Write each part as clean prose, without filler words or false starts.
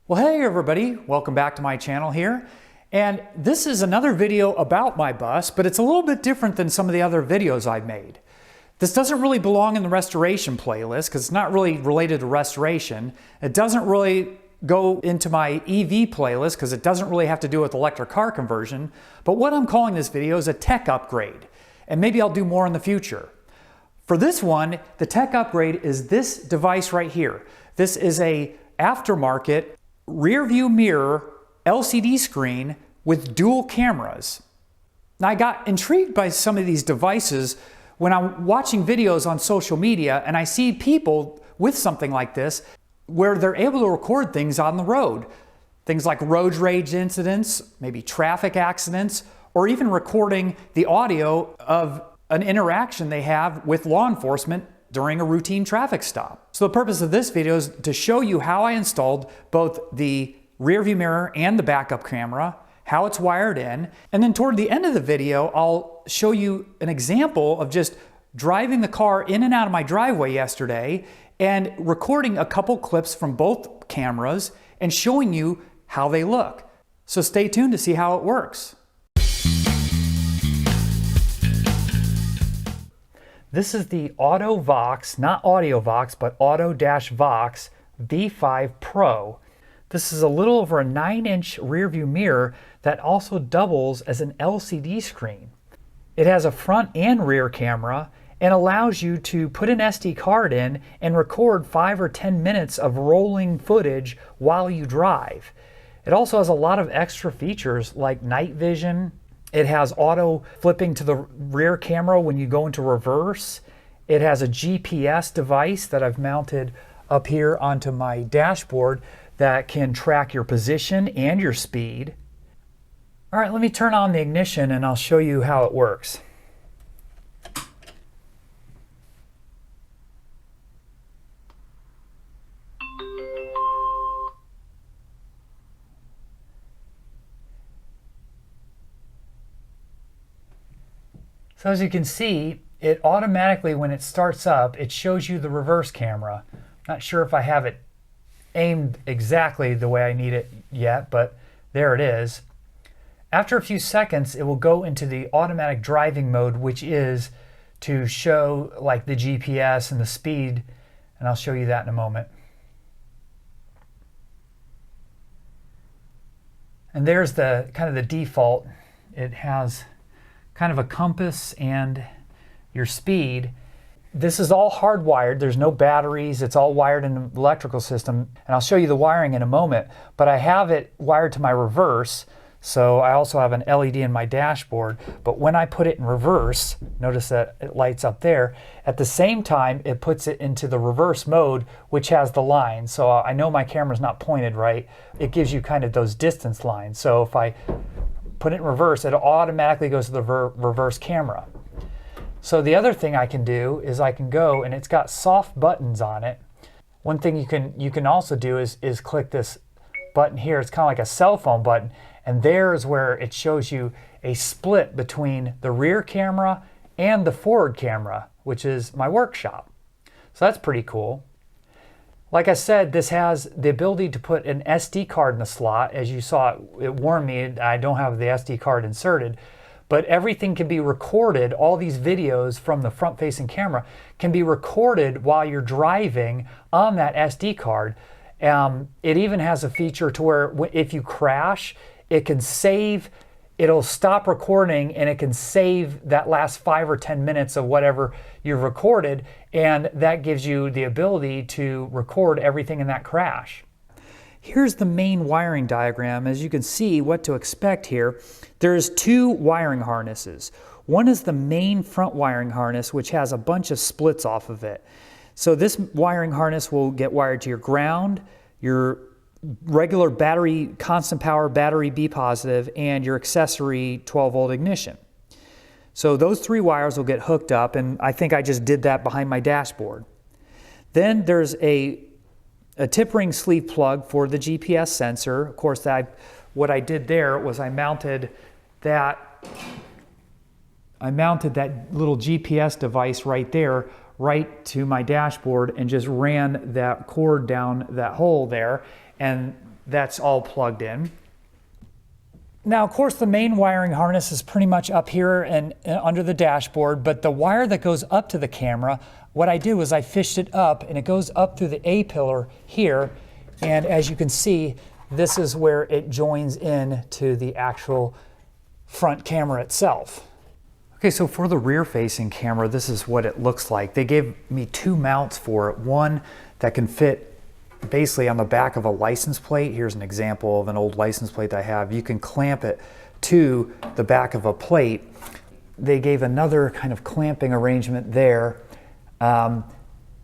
Well, hey everybody, welcome back to my channel here. And this is another video about my bus, but it's a little bit different than some of the other videos I've made. This doesn't really belong in the restoration playlist because it's not really related to restoration. It doesn't really go into my EV playlist because it doesn't really have to do with electric car conversion. But what I'm calling this video is a tech upgrade, and maybe I'll do more in the future. For this one, the tech upgrade is this device right here. This is a aftermarket rear view mirror LCD screen with dual cameras. Now, I got intrigued by some of these devices when I'm watching videos on social media and I see people with something like this where they're able to record things on the road. Things like road rage incidents, maybe traffic accidents, or even recording the audio of an interaction they have with law enforcement during a routine traffic stop. So the purpose of this video is to show you how I installed both the rear view mirror and the backup camera, how it's wired in, and then toward the end of the video, I'll show you an example of just driving the car in and out of my driveway yesterday and recording a couple clips from both cameras and showing you how they look. So stay tuned to see how it works. This is the AUTO-VOX, not AUDIO-VOX, but AUTO-VOX V5 Pro. This is a little over a 9-inch rear view mirror that also doubles as an LCD screen. It has a front and rear camera and allows you to put an SD card in and record 5 or 10 minutes of rolling footage while you drive. It also has a lot of extra features like night vision. It has auto flipping to the rear camera when you go into reverse. It has a GPS device that I've mounted up here onto my dashboard that can track your position and your speed. All right, let me turn on the ignition and I'll show you how it works. So as you can see, it automatically, when it starts up, it shows you the reverse camera. Not sure if I have it aimed exactly the way I need it yet, but there it is. After a few seconds, it will go into the automatic driving mode, which is to show like the GPS and the speed, and I'll show you that in a moment. And there's the kind of the default. It has kind of a compass and your speed. This is all hardwired. There's no batteries. It's all wired in the electrical system. And I'll show you the wiring in a moment. But I have it wired to my reverse. So I also have an LED in my dashboard. But when I put it in reverse, notice that it lights up there. At the same time, it puts it into the reverse mode, which has the lines. So I know my camera's not pointed right. It gives you kind of those distance lines. So if I put it in reverse, it automatically goes to the reverse camera. So the other thing I can do is I can go, and it's got soft buttons on it. One thing you can also do is click this button here. It's kind of like a cell phone button, and there's where it shows you a split between the rear camera and the forward camera, which is my workshop. So that's pretty cool. Like I said, this has the ability to put an SD card in the slot. As you saw, it warned me I don't have the SD card inserted, but everything can be recorded. All these videos from the front-facing camera can be recorded while you're driving on that SD card. It even has a feature to where if you crash, it can save. It'll stop recording and it can save that last 5 or 10 minutes of whatever you've recorded, and that gives you the ability to record everything in that crash. Here's the main wiring diagram. As you can see what to expect here, there's 2 wiring harnesses. One is the main front wiring harness, which has a bunch of splits off of it. So this wiring harness will get wired to your ground, your regular battery, constant power battery B positive, and your accessory 12-volt ignition. So those 3 wires will get hooked up, and I think I just did that behind my dashboard. Then there's a tip ring sleeve plug for the GPS sensor. Of course, what I did there was I mounted that little GPS device right there, right to my dashboard, and just ran that cord down that hole there. And that's all plugged in. Now, of course, the main wiring harness is pretty much up here and under the dashboard, but the wire that goes up to the camera, what I did was I fished it up, and it goes up through the A-pillar here, and as you can see, this is where it joins in to the actual front camera itself. Okay, so for the rear-facing camera, this is what it looks like. They gave me two mounts for it. One that can fit basically on the back of a license plate. Here's an example of an old license plate I have. You can clamp it to the back of a plate. They gave another kind of clamping arrangement there.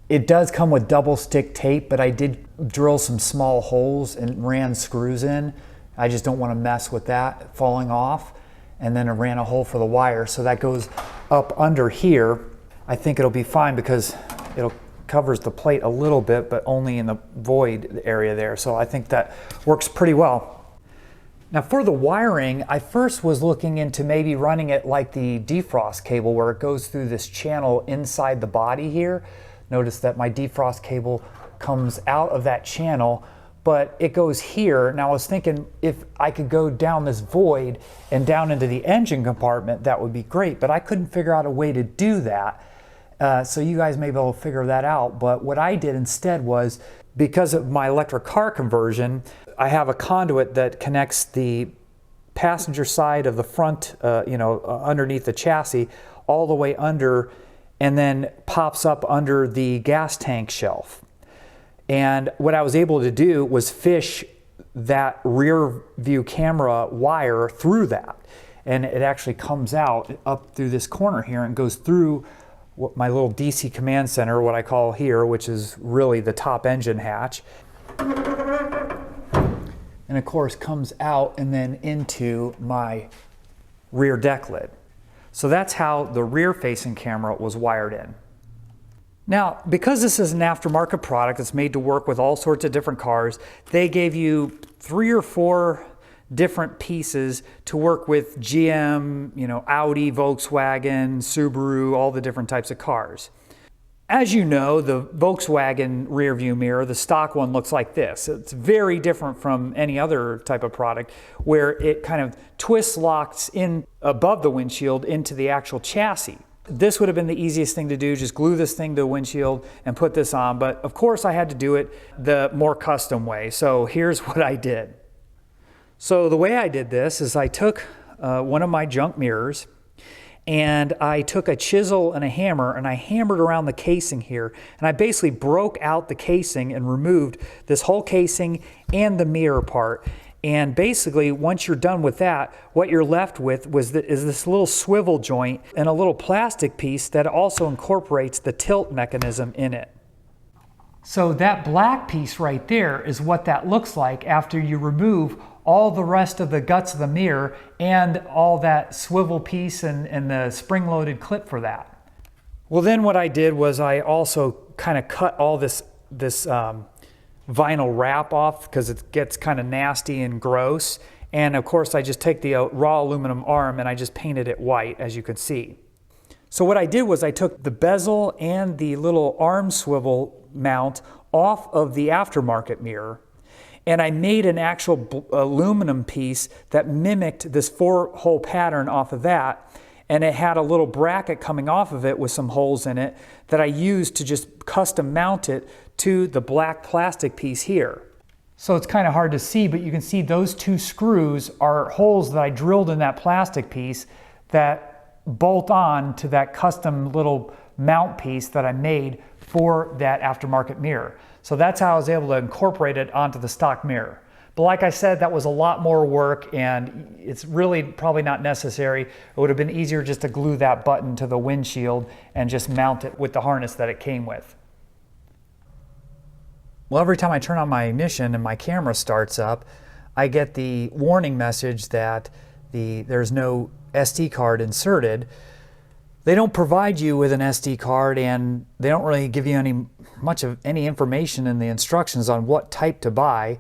It does come with double stick tape, but I did drill some small holes and ran screws in. I just don't want to mess with that falling off. And then I ran a hole for the wire, so that goes up under here. I think it'll be fine because it'll covers the plate a little bit, but only in the void area there. So I think that works pretty well. Now for the wiring, I first was looking into maybe running it like the defrost cable, where it goes through this channel inside the body here. Notice that my defrost cable comes out of that channel, but it goes here. Now I was thinking if I could go down this void and down into the engine compartment, that would be great, but I couldn't figure out a way to do that. So you guys may be able to figure that out. But what I did instead was, because of my electric car conversion, I have a conduit that connects the passenger side of the front, underneath the chassis, all the way under, and then pops up under the gas tank shelf. And what I was able to do was fish that rear view camera wire through that. And it actually comes out up through this corner here and goes through my little DC command center, what I call here, which is really the top engine hatch. And of course comes out and then into my rear deck lid. So that's how the rear facing camera was wired in. Now, because this is an aftermarket product that's made to work with all sorts of different cars, they gave you 3 or 4 different pieces to work with GM, Audi, Volkswagen, Subaru, all the different types of cars. As you know, the Volkswagen rear view mirror, the stock one, looks like this. It's very different from any other type of product, where it kind of twist locks in above the windshield into the actual chassis. This would have been the easiest thing to do, just glue this thing to the windshield and put this on, but of course I had to do it the more custom way. So here's what I did. So the way I did this is I took one of my junk mirrors, and I took a chisel and a hammer, and I hammered around the casing here, and I basically broke out the casing and removed this whole casing and the mirror part. And basically, once you're done with that, what you're left with is this little swivel joint and a little plastic piece that also incorporates the tilt mechanism in it. So that black piece right there is what that looks like after you remove all the rest of the guts of the mirror and all that swivel piece and the spring-loaded clip for that. Well, then what I did was I also kind of cut all this vinyl wrap off because it gets kind of nasty and gross. And of course, I just take the raw aluminum arm and I just painted it white, as you can see. So what I did was I took the bezel and the little arm swivel mount off of the aftermarket mirror, and I made an actual aluminum piece that mimicked this 4-hole pattern off of that, and it had a little bracket coming off of it with some holes in it that I used to just custom mount it to the black plastic piece here. So it's kind of hard to see, but you can see those 2 screws are holes that I drilled in that plastic piece that bolt on to that custom little mount piece that I made for that aftermarket mirror. So that's how I was able to incorporate it onto the stock mirror. But like I said, that was a lot more work, and it's really probably not necessary. It would have been easier just to glue that button to the windshield and just mount it with the harness that it came with. Well, every time I turn on my ignition and my camera starts up, I get the warning message that there's no SD card inserted. They don't provide you with an SD card, and they don't really give you much of any information in the instructions on what type to buy.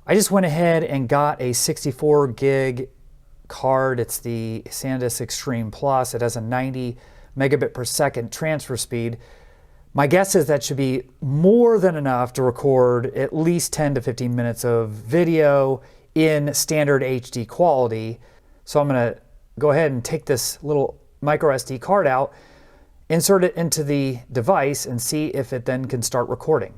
I just went ahead and got a 64 gig card. It's the SanDisk Extreme Plus. It has a 90 megabit per second transfer speed. My guess is that should be more than enough to record at least 10 to 15 minutes of video in standard HD quality. So I'm going to go ahead and take this little micro SD card out, insert it into the device, and see if it then can start recording.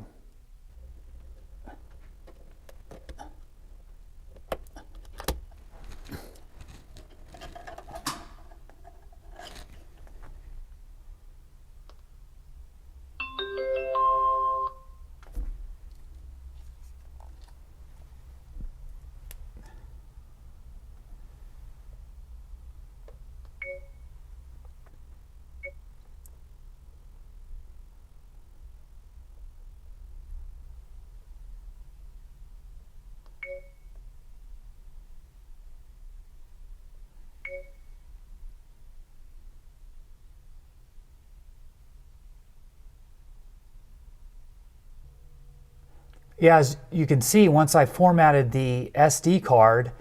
Yeah, as you can see, once I formatted the SD card,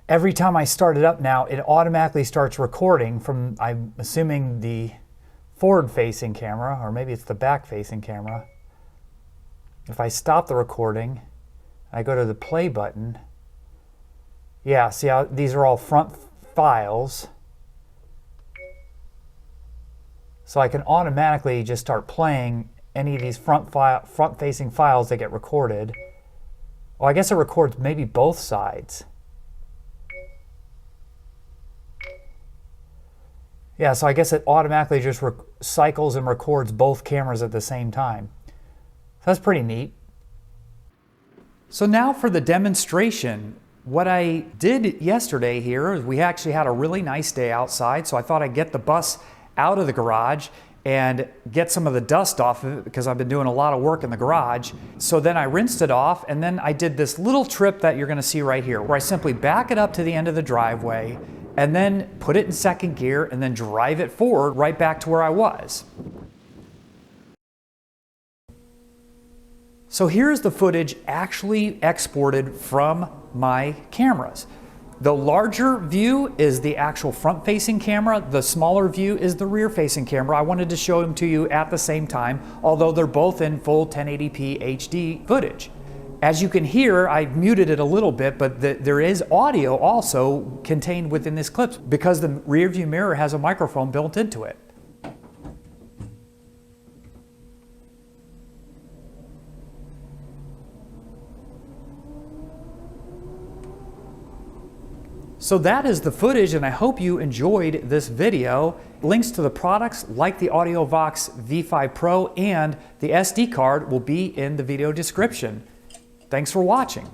every time I start it up now, it automatically starts recording from, I'm assuming, the forward-facing camera, or maybe it's the back-facing camera. If I stop the recording, I go to the play button. Yeah, see how these are all front files. So I can automatically just start playing any of these front-facing files that get recorded. Oh, I guess it records maybe both sides. Yeah, so I guess it automatically just cycles and records both cameras at the same time. That's pretty neat. So now for the demonstration. What I did yesterday here is we actually had a really nice day outside, so I thought I'd get the bus out of the garage and get some of the dust off of it because I've been doing a lot of work in the garage. So then I rinsed it off, and then I did this little trip that you're gonna see right here, where I simply back it up to the end of the driveway and then put it in second gear and then drive it forward right back to where I was. So here's the footage actually exported from my cameras. The larger view is the actual front-facing camera. The smaller view is the rear-facing camera. I wanted to show them to you at the same time, although they're both in full 1080p HD footage. As you can hear, I muted it a little bit, but there is audio also contained within this clip because the rear view mirror has a microphone built into it. So that is the footage, and I hope you enjoyed this video. Links to the products like the AUTO-VOX V5 Pro and the SD card will be in the video description. Thanks for watching.